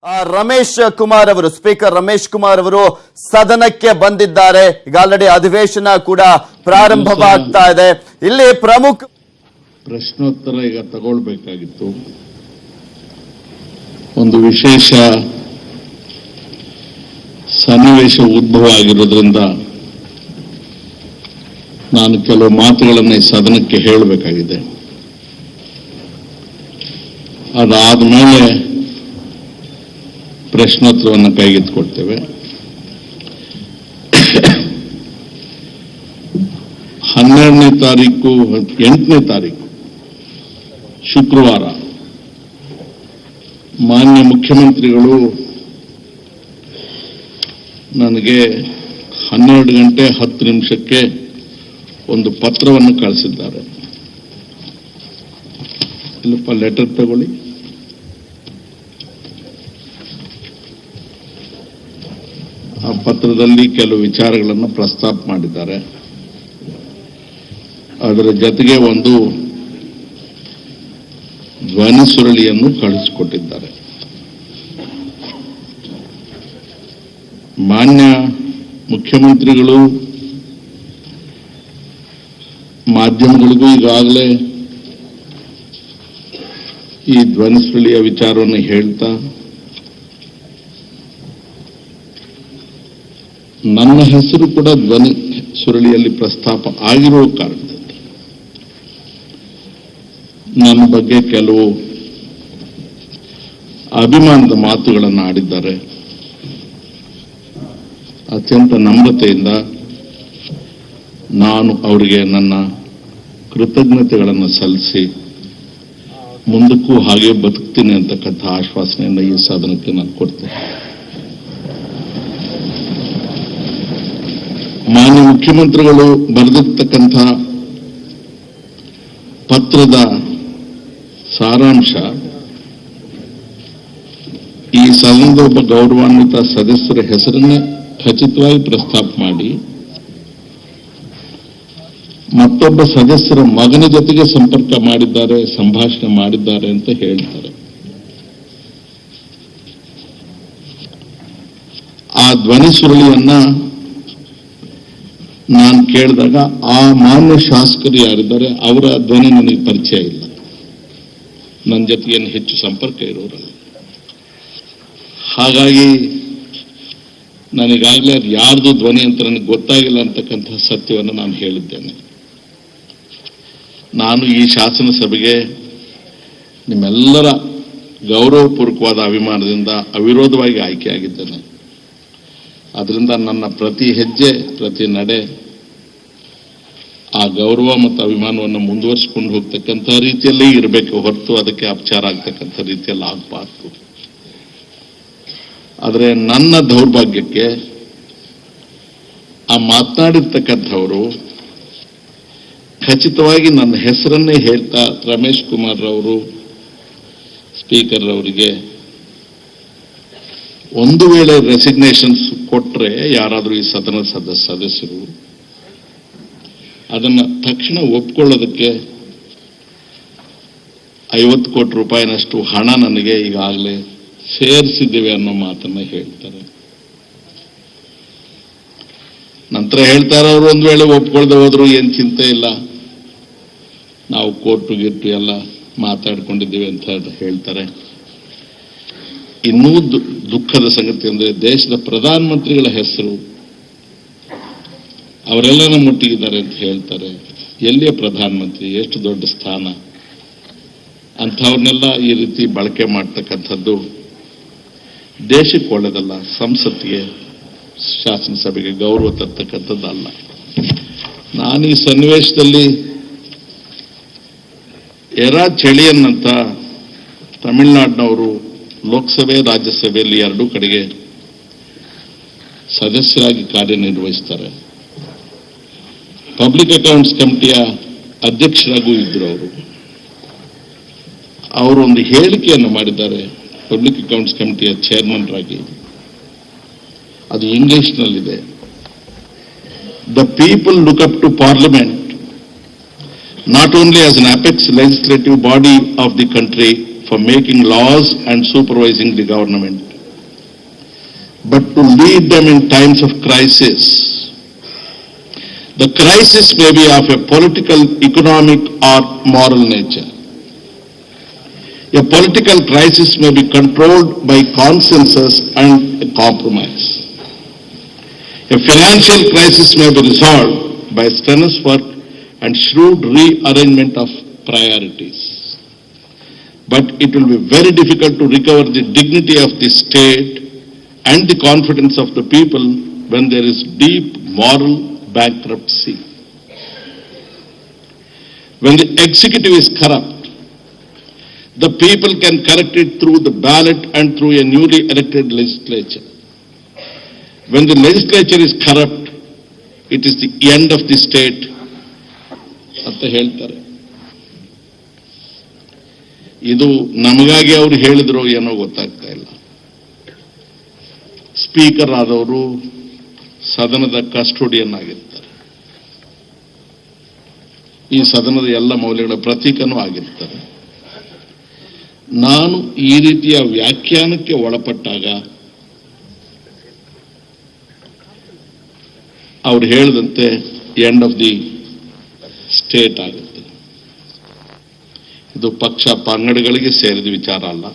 ರಮೇಶ್ ಕುಮಾರ್ ಅವರು ಸ್ಪೀಕರ್ ರಮೇಶ್ ಕುಮಾರ್ ಅವರು ಸದನಕ್ಕೆ ಬಂದಿದ್ದಾರೆ. ಈಗ ಆಲ್ರೆಡಿ ಅಧಿವೇಶನ ಕೂಡ ಪ್ರಾರಂಭವಾಗ್ತಾ ಇದೆ. ಇಲ್ಲಿ ಪ್ರಮುಖ ಪ್ರಶ್ನೋತ್ತರ ಈಗ ತಗೊಳ್ಬೇಕಾಗಿತ್ತು. ಒಂದು ವಿಶೇಷ ಸನ್ನಿವೇಶ ಉದ್ಭವ ಆಗಿರೋದ್ರಿಂದ ನಾನು ಕೆಲವು ಮಾತುಗಳನ್ನು ಈ ಸದನಕ್ಕೆ ಹೇಳಬೇಕಾಗಿದೆ. ಅದಾದ ಮೇಲೆ ಪ್ರಶ್ನೋತ್ತರವನ್ನು ಕೈಗೆತ್ತಿಕೊಳ್ತೇವೆ. 12ನೇ ತಾರೀಕು 8ನೇ ತಾರೀಕು ಶುಕ್ರವಾರ ಮಾನ್ಯ ಮುಖ್ಯಮಂತ್ರಿಗಳು ನನಗೆ 12:10 ಒಂದು ಪತ್ರವನ್ನು ಕಳಿಸಿದ್ದಾರೆ. ಇಲ್ಲಪ್ಪ ಲೆಟರ್ ತಗೊಳ್ಳಿ. ಆ ಪತ್ರದಲ್ಲಿ ಕೆಲವು ವಿಚಾರಗಳನ್ನು ಪ್ರಸ್ತಾಪ ಮಾಡಿದ್ದಾರೆ. ಅದರ ಜೊತೆಗೆ ಒಂದು ಧ್ವನಿ ಸುರುಳಿಯನ್ನು ಕಳಿಸಿಕೊಟ್ಟಿದ್ದಾರೆ. ಮಾನ್ಯ ಮುಖ್ಯಮಂತ್ರಿಗಳು ಮಾಧ್ಯಮಗಳಿಗೂ ಈಗಾಗಲೇ ಈ ಧ್ವನಿ ಸುರುಳಿಯ ವಿಚಾರವನ್ನು ಹೇಳ್ತಾ ನನ್ನ ಹೆಸರು ಕೂಡ ಧ್ವನಿ ಸುರುಳಿಯಲ್ಲಿ ಪ್ರಸ್ತಾಪ ಆಗಿರುವ ಕಾರಣದಿಂದ ನನ್ನ ಬಗ್ಗೆ ಕೆಲವು ಅಭಿಮಾನದ ಮಾತುಗಳನ್ನು ಆಡಿದ್ದಾರೆ. ಅತ್ಯಂತ ನಮ್ರತೆಯಿಂದ ನಾನು ಅವರಿಗೆ ನನ್ನ ಕೃತಜ್ಞತೆಗಳನ್ನು ಸಲ್ಲಿಸಿ ಮುಂದಕ್ಕೂ ಹಾಗೆ ಬದುಕ್ತೀನಿ ಅಂತಕ್ಕಂಥ ಆಶ್ವಾಸನೆಯನ್ನು ಈ ಸಾಧನಕ್ಕೆ ನಾನು ಕೊಡ್ತೇನೆ. ಮಾನ್ಯ ಮುಖ್ಯಮಂತ್ರಿಗಳು ಬರೆದಿರ್ತಕ್ಕಂಥ ಪತ್ರದ ಸಾರಾಂಶ ಈ ಸದನದ ಒಬ್ಬ ಗೌರವಾನ್ವಿತ ಸದಸ್ಯರ ಹೆಸರನ್ನೇ ಖಚಿತವಾಗಿ ಪ್ರಸ್ತಾಪ ಮಾಡಿ ಮತ್ತೊಬ್ಬ ಸದಸ್ಯರ ಮಗನ ಜೊತೆಗೆ ಸಂಪರ್ಕ ಮಾಡಿದ್ದಾರೆ, ಸಂಭಾಷಣೆ ಮಾಡಿದ್ದಾರೆ ಅಂತ ಹೇಳ್ತಾರೆ. ಆ ಧ್ವನಿ ಸುರುಳಿಯನ್ನ ನಾನು ಕೇಳಿದಾಗ ಆ ಮಾನ್ಯ ಶಾಸಕರು ಯಾರಿದ್ದಾರೆ ಅವರ ಧ್ವನಿ ನನಗೆ ಪರಿಚಯ ಇಲ್ಲ. ನನ್ನ ಜೊತೆಗೆ ಹೆಚ್ಚು ಸಂಪರ್ಕ ಇರೋರಲ್ಲ. ಹಾಗಾಗಿ ನನಗಾಗಲೇ ಅದು ಯಾರ್ದು ಧ್ವನಿ ಅಂತ ನನಗೆ ಗೊತ್ತಾಗಿಲ್ಲ ಅಂತಕ್ಕಂಥ ಸತ್ಯವನ್ನು ನಾನು ಹೇಳಿದ್ದೇನೆ. ನಾನು ಈ ಶಾಸನ ಸಭೆಗೆ ನಿಮ್ಮೆಲ್ಲರ ಗೌರವಪೂರ್ವಕವಾದ ಅಭಿಮಾನದಿಂದ ಅವಿರೋಧವಾಗಿ ಆಯ್ಕೆಯಾಗಿದ್ದೇನೆ. ಅದರಿಂದ ನನ್ನ ಪ್ರತಿ ಹೆಜ್ಜೆ ಪ್ರತಿ ನಡೆ ಆ ಗೌರವ ಮತ್ತು ಅಭಿಮಾನವನ್ನು ಮುಂದುವರಿಸಿಕೊಂಡು ಹೋಗ್ತಕ್ಕಂಥ ರೀತಿಯಲ್ಲೇ ಇರಬೇಕು ಹೊರತು ಅದಕ್ಕೆ ಅಪಚಾರ ಆಗ್ತಕ್ಕಂಥ ರೀತಿಯಲ್ಲಿ ಆಗಬಾರ್ದು. ಆದರೆ ನನ್ನ ದೌರ್ಭಾಗ್ಯಕ್ಕೆ ಆ ಮಾತನಾಡಿರ್ತಕ್ಕಂಥವರು ಖಚಿತವಾಗಿ ನನ್ನ ಹೆಸರನ್ನೇ ಹೇಳ್ತಾ ರಮೇಶ್ ಕುಮಾರ್ ಅವರು ಸ್ಪೀಕರ್ ಅವರಿಗೆ ಒಂದು ವೇಳೆ ರೆಸಿಗ್ನೇಷನ್ಸ್ ಕೊಟ್ಟರೆ ಯಾರಾದರೂ ಈ ಸದನದ ಸದಸ್ಯರು ಅದನ್ನು ತಕ್ಷಣ ಒಪ್ಕೊಳ್ಳೋದಕ್ಕೆ 50 ಕೋಟಿ ರೂಪಾಯಿನಷ್ಟು ಹಣ ನನಗೆ ಈಗಾಗಲೇ ಸೇರಿಸಿದ್ದೇವೆ ಅನ್ನೋ ಮಾತನ್ನ ಹೇಳ್ತಾರೆ. ನಂತರ ಹೇಳ್ತಾರೆ ಅವರು ಒಂದು ವೇಳೆ ಒಪ್ಕೊಳ್ದೆ ಹೋದ್ರು ಏನು ಚಿಂತೆ ಇಲ್ಲ, ನಾವು ಕೋರ್ಟು ಗಿಟ್ಟು ಎಲ್ಲ ಮಾತಾಡ್ಕೊಂಡಿದ್ದೀವಿ ಅಂತ ಹೇಳ್ತಾರೆ. ಇನ್ನೂ ದುಃಖದ ಸಂಗತಿ ಅಂದರೆ ದೇಶದ ಪ್ರಧಾನಮಂತ್ರಿಗಳ ಹೆಸರು ಅವರೆಲ್ಲ ಮುಟ್ಟಿದ್ದಾರೆ ಅಂತ ಹೇಳ್ತಾರೆ. ಎಲ್ಲಿಯ ಪ್ರಧಾನಮಂತ್ರಿ, ಎಷ್ಟು ದೊಡ್ಡ ಸ್ಥಾನ, ಅಂಥವ್ರನ್ನೆಲ್ಲ ಈ ರೀತಿ ಬಳಕೆ ಮಾಡ್ತಕ್ಕಂಥದ್ದು ದೇಶಕ್ಕೆ ಒಳ್ಳೆಯದಲ್ಲ, ಸಂಸತ್ತಿಗೆ ಶಾಸನಸಭೆಗೆ ಗೌರವ ತರ್ತಕ್ಕಂಥದ್ದಲ್ಲ. ನಾನು ಈ ಸನ್ನಿವೇಶದಲ್ಲಿ ಎರಾ ಚೆಳಿಯನ್ನಂತ ತಮಿಳುನಾಡಿನವರು ಲೋಕಸಭೆ ರಾಜ್ಯಸಭೆಯಲ್ಲಿ ಎರಡೂ ಕಡೆಗೆ ಸದಸ್ಯರಾಗಿ ಕಾರ್ಯನಿರ್ವಹಿಸ್ತಾರೆ. ಪಬ್ಲಿಕ್ ಅಕೌಂಟ್ಸ್ ಕಮಿಟಿಯ ಅಧ್ಯಕ್ಷರಾಗೂ ಇದ್ದರು. ಅವರು ಒಂದು ಹೇಳಿಕೆಯನ್ನು ಮಾಡಿದ್ದಾರೆ ಪಬ್ಲಿಕ್ ಅಕೌಂಟ್ಸ್ ಕಮಿಟಿಯ ಚೇರ್ಮನ್ರಾಗಿ. ಅದು ಇಂಗ್ಲಿಷ್ನಲ್ಲಿದೆ. The people look up to parliament not only as an apex legislative body of the country for making laws and supervising the government, but to lead them in times of crisis. The crisis may be of a political, economic, or moral nature. A political crisis may be controlled by consensus and a compromise. A financial crisis may be resolved by strenuous work and shrewd rearrangement of priorities. But it will be very difficult to recover the dignity of the state and the confidence of the people when there is deep moral bankruptcy. When the executive is corrupt, the people can correct it through the ballot and through a newly elected legislature. When the legislature is corrupt, it is the end of the state ಅಂತ ಹೇಳ್ತಾರೆ. ಇದು ನಮಗಾಗಿ ಅವರು ಹೇಳಿದ್ರು ಏನೋ ಗೊತ್ತಾಗ್ತಾ ಇಲ್ಲ. Speaker ಆದವರು ಸದನದ ಕಸ್ಟೋಡಿಯನ್ ಆಗಿರ್ತಾರೆ, ಈ ಸದನದ ಎಲ್ಲ ಮೌಲ್ಯಗಳ ಪ್ರತೀಕನೂ ಆಗಿರ್ತಾರೆ. ನಾನು ಈ ರೀತಿಯ ವ್ಯಾಖ್ಯಾನಕ್ಕೆ ಒಳಪಟ್ಟಾಗ ಅವ್ರು ಹೇಳಿದಂತೆ ಎಂಡ್ ಆಫ್ ದಿ ಸ್ಟೇಟ್ ಆಗುತ್ತೆ. ಇದು ಪಕ್ಷ ಪಂಗಡಗಳಿಗೆ ಸೇರಿದ ವಿಚಾರ ಅಲ್ಲ,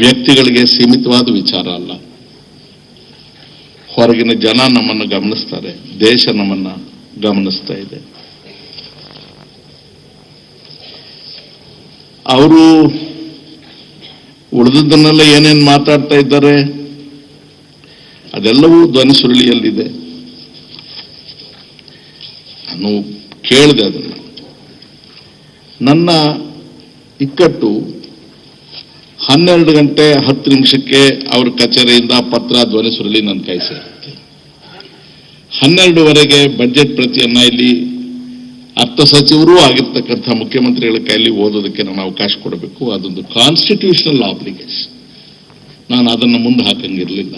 ವ್ಯಕ್ತಿಗಳಿಗೆ ಸೀಮಿತವಾದ ವಿಚಾರ ಅಲ್ಲ. ಹೊರಗಿನ ಜನ ನಮ್ಮನ್ನು ಗಮನಿಸ್ತಾರೆ, ದೇಶ ನಮ್ಮನ್ನ ಗಮನಿಸ್ತಾ ಇದೆ. ಅವರು ಉಳಿದದ್ದನ್ನೆಲ್ಲ ಏನೇನು ಮಾತಾಡ್ತಾ ಇದ್ದಾರೆ ಅದೆಲ್ಲವೂ ಧ್ವನಿ ಸುರುಳಿಯಲ್ಲಿದೆ. ನಾನು ಕೇಳಿದೆ ಅದನ್ನು. ನನ್ನ ಇಕ್ಕಟ್ಟು 12:10 ಅವ್ರ ಕಚೇರಿಯಿಂದ ಪತ್ರ ಧ್ವನಿ ಸುರುಳಿ ನನ್ನ ಕೈ ಸೇರುತ್ತೆ. 12ವರೆಗೆ ಬಜೆಟ್ ಪ್ರತಿಯನ್ನ ಇಲ್ಲಿ ಅರ್ಥ ಸಚಿವರೂ ಆಗಿರ್ತಕ್ಕಂಥ ಮುಖ್ಯಮಂತ್ರಿಗಳ ಕೈಯಲ್ಲಿ ಓದೋದಕ್ಕೆ ನಾನು ಅವಕಾಶ ಕೊಡಬೇಕು. ಅದೊಂದು ಕಾನ್ಸ್ಟಿಟ್ಯೂಷನಲ್ ಆಬ್ಲಿಗೇಷನ್. ನಾನು ಅದನ್ನು ಮುಂದೆ ಹಾಕಂಗಿರಲಿಲ್ಲ.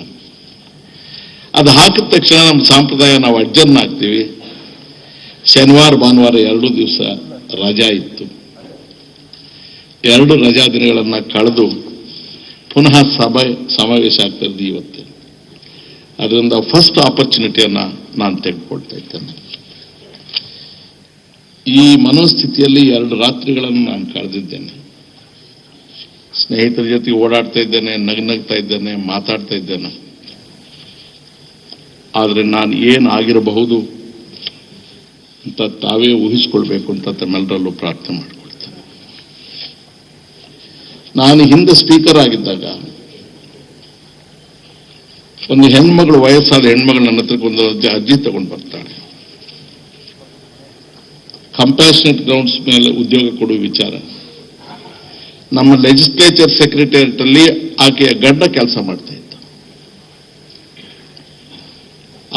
ಅದು ಹಾಕಿದ ತಕ್ಷಣ ನಮ್ಮ ಸಂಪ್ರದಾಯ ನಾವು ಅಡ್ಜರ್ನ್ ಆಗ್ತೀವಿ. ಶನಿವಾರ ಭಾನುವಾರ 2 ದಿವಸ ರಜಾ ಇತ್ತು. 2 ರಜಾ ದಿನಗಳನ್ನು ಕಳೆದು ಪುನಃ ಸಮಾವೇಶ ಆಗ್ತಾ ಇದ್ದು ಇವತ್ತು. ಅದರಿಂದ ಫಸ್ಟ್ ಆಪರ್ಚುನಿಟಿಯನ್ನ ನಾನು ತೆಗೆದುಕೊಳ್ತಾ ಇದ್ದೇನೆ. ಈ ಮನೋಸ್ಥಿತಿಯಲ್ಲಿ 2 ರಾತ್ರಿಗಳನ್ನು ನಾನು ಕಳೆದಿದ್ದೇನೆ. ಸ್ನೇಹಿತರ ಜೊತೆ ಓಡಾಡ್ತಾ ಇದ್ದೇನೆ, ನಗ್ನಗ್ತಾ ಇದ್ದೇನೆ, ಮಾತಾಡ್ತಾ ಇದ್ದೇನೆ. ಆದರೆ ನಾನು ಏನಾಗಿರಬಹುದು ಅಂತ ತಾವೇ ಊಹಿಸ್ಕೊಳ್ಬೇಕು ಅಂತ ತಮ್ಮೆಲ್ಲರಲ್ಲೂ ಪ್ರಾರ್ಥನೆ ಮಾಡಿಕೊಳ್ತೇನೆ. ನಾನು ಹಿಂದೆ ಸ್ಪೀಕರ್ ಆಗಿದ್ದಾಗ ಒಂದು ಹೆಣ್ಮಗಳು, ವಯಸ್ಸಾದ ಹೆಣ್ಮಗಳು ನನ್ನ ಹತ್ರಕ್ಕೆ ಒಂದು ಅರ್ಜಿ ತಗೊಂಡು ಬರ್ತಾಳೆ. ಕಂಪ್ಯಾಷನೇಟ್ ಗ್ರೌಂಡ್ಸ್ ಮೇಲೆ ಉದ್ಯೋಗ ಕೊಡುವ ವಿಚಾರ. ನಮ್ಮ ಲೆಜಿಸ್ಲೇಚರ್ ಸೆಕ್ರೆಟರಿಯೇಟ್ ಅಲ್ಲಿ ಆಕೆಯ ಗಂಡ ಕೆಲಸ ಮಾಡ್ತಾ ಇದ್ದ.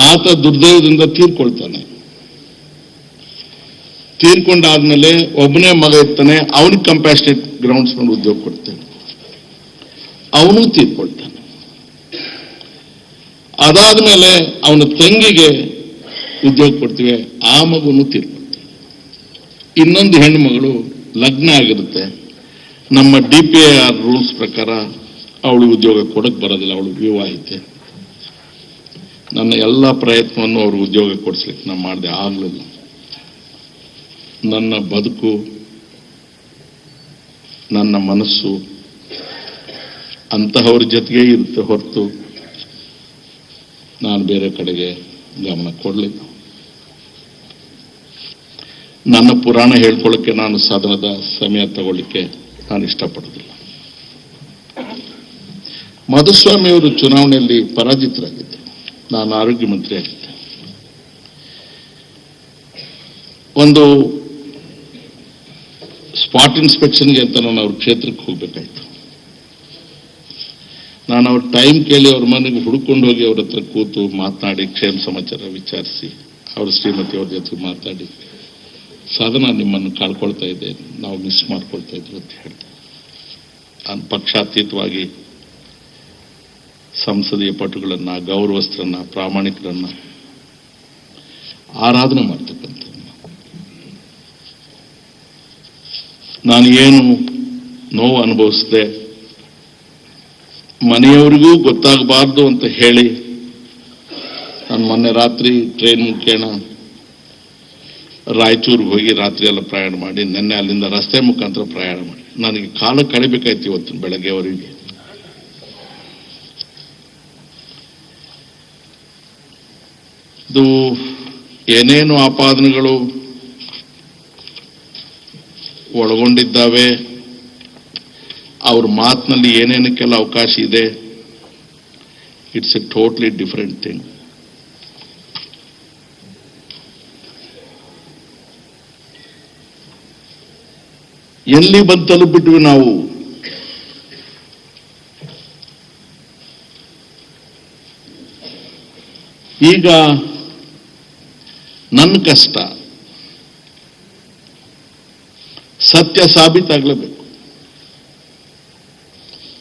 ಆತ ದುರ್ದೈವದಿಂದ ತೀರ್ಕೊಳ್ತಾನೆ. ತೀರ್ಕೊಂಡಾದ್ಮೇಲೆ ಒಬ್ಬನೇ ಮಗ ಇರ್ತಾನೆ, ಅವನಿಗೆ ಕಂಪ್ಯಾಷನೇಟ್ ಗ್ರೌಂಡ್ಸ್ ಮೇಲೆ ಉದ್ಯೋಗ ಕೊಡ್ತೇನೆ, ಅವನು ತೀರ್ಕೊಳ್ತಾನೆ. ಅದಾದ್ಮೇಲೆ ಅವನ ತಂಗಿಗೆ ಉದ್ಯೋಗ ಕೊಡ್ತೀವಿ, ಆ ಮಗುನು ತೀರ್ಕೊಳ್ತಾನೆ. ಇನ್ನೊಂದು ಹೆಣ್ಣು ಮಗಳು ಲಗ್ನ ಆಗಿರುತ್ತೆ. ನಮ್ಮ DPAR ರೂಲ್ಸ್ ಪ್ರಕಾರ ಅವಳು ಉದ್ಯೋಗ ಕೊಡಕ್ ಬರೋದಿಲ್ಲ, ಅವಳು ವಿವಾಹಿತೆ. ನನ್ನ ಎಲ್ಲ ಪ್ರಯತ್ನವನ್ನು ಅವರು ಉದ್ಯೋಗ ಕೊಡಿಸ್ಲಿಕ್ಕೆ ನಾನು ಮಾಡಿದೆ, ಆಗಲಿಲ್ಲ. ನನ್ನ ಬದುಕು, ನನ್ನ ಮನಸ್ಸು ಅಂತಹವ್ರ ಜೊತೆಗೆ ಇರುತ್ತೆ ಹೊರತು ನಾನು ಬೇರೆ ಕಡೆಗೆ ಗಮನ ಕೊಡಲಿಲ್ಲ. ನನ್ನ ಪುರಾಣ ಹೇಳ್ಕೊಳ್ಳೋಕ್ಕೆ ನಾನು ಸದನದ ಸಮಯ ತಗೊಳ್ಳಿಕ್ಕೆ ನಾನು ಇಷ್ಟಪಡೋದಿಲ್ಲ. ಮಧುಸ್ವಾಮಿಯವರು ಚುನಾವಣೆಯಲ್ಲಿ ಪರಾಜಿತರಾಗಿದ್ದೆ, ನಾನು ಆರೋಗ್ಯ ಮಂತ್ರಿ ಆಗಿದ್ದೆ. ಒಂದು ಸ್ಪಾಟ್ ಇನ್ಸ್ಪೆಕ್ಷನ್ಗೆ ಅಂತ ನಾನು ಅವ್ರ ಕ್ಷೇತ್ರಕ್ಕೆ ಹೋಗ್ಬೇಕಾಯ್ತು. ನಾನು ಅವ್ರ ಟೈಮ್ ಕೇಳಿ ಅವ್ರ ಮನೆಗೆ ಹುಡ್ಕೊಂಡು ಹೋಗಿ ಅವ್ರ ಹತ್ರ ಕೂತು ಮಾತನಾಡಿ ಕ್ಷೇಮ ಸಮಾಚಾರ ವಿಚಾರಿಸಿ ಅವ್ರ ಶ್ರೀಮತಿ ಅವ್ರ ಜೊತೆ ಮಾತಾಡಿ, ಸದನ ನಿಮ್ಮನ್ನು ಕಳ್ಕೊಳ್ತಾ ಇದೆ, ನಾವು ಮಿಸ್ ಮಾಡ್ಕೊಳ್ತಾ ಇದ್ವಿ ಅಂತ ಹೇಳ್ದೆ. ನಾನು ಪಕ್ಷಾತೀತವಾಗಿ ಸಂಸದೀಯ ಪಟುಗಳನ್ನ, ಗೌರವಸ್ಥರನ್ನ, ಪ್ರಾಮಾಣಿಕರನ್ನ ಆರಾಧನೆ ಮಾಡ್ತಕ್ಕಂಥ ನಾನು ಏನು ನೋವು ಅನುಭವಿಸಿದೆ, ಮನೆಯವರಿಗೂ ಗೊತ್ತಾಗಬಾರ್ದು ಅಂತ ಹೇಳಿ ನಾನು ಮೊನ್ನೆ ರಾತ್ರಿ ಟ್ರೈನ್ ಮುಖೇನ ರಾಯಚೂರಿಗೆ ಹೋಗಿ ರಾತ್ರಿ ಎಲ್ಲ ಪ್ರಯಾಣ ಮಾಡಿ ನಿನ್ನೆ ಅಲ್ಲಿಂದ ರಸ್ತೆ ಮುಖಾಂತರ ಪ್ರಯಾಣ ಮಾಡಿ ನನಗೆ ಕಾಲ ಕಳಿಬೇಕಾಯ್ತು ಇವತ್ತು ಬೆಳಗ್ಗೆವರೆಗೆ. ಇದು ಏನೇನು ಆಪಾದನೆಗಳು ಒಳಗೊಂಡಿದ್ದಾವೆ, ಅವ್ರ ಮಾತಿನಲ್ಲಿ ಏನೇನಕ್ಕೆಲ್ಲ ಅವಕಾಶ ಇದೆ, it's A totally different thing. ಎಲ್ಲಿ ಬಂದು ತಲುಪಿಬಿಟ್ವಿ ನಾವು? ಈಗ ನನ್ನ ಕಷ್ಟ ಸತ್ಯ ಸಾಬೀತಾಗಲೇಬೇಕು.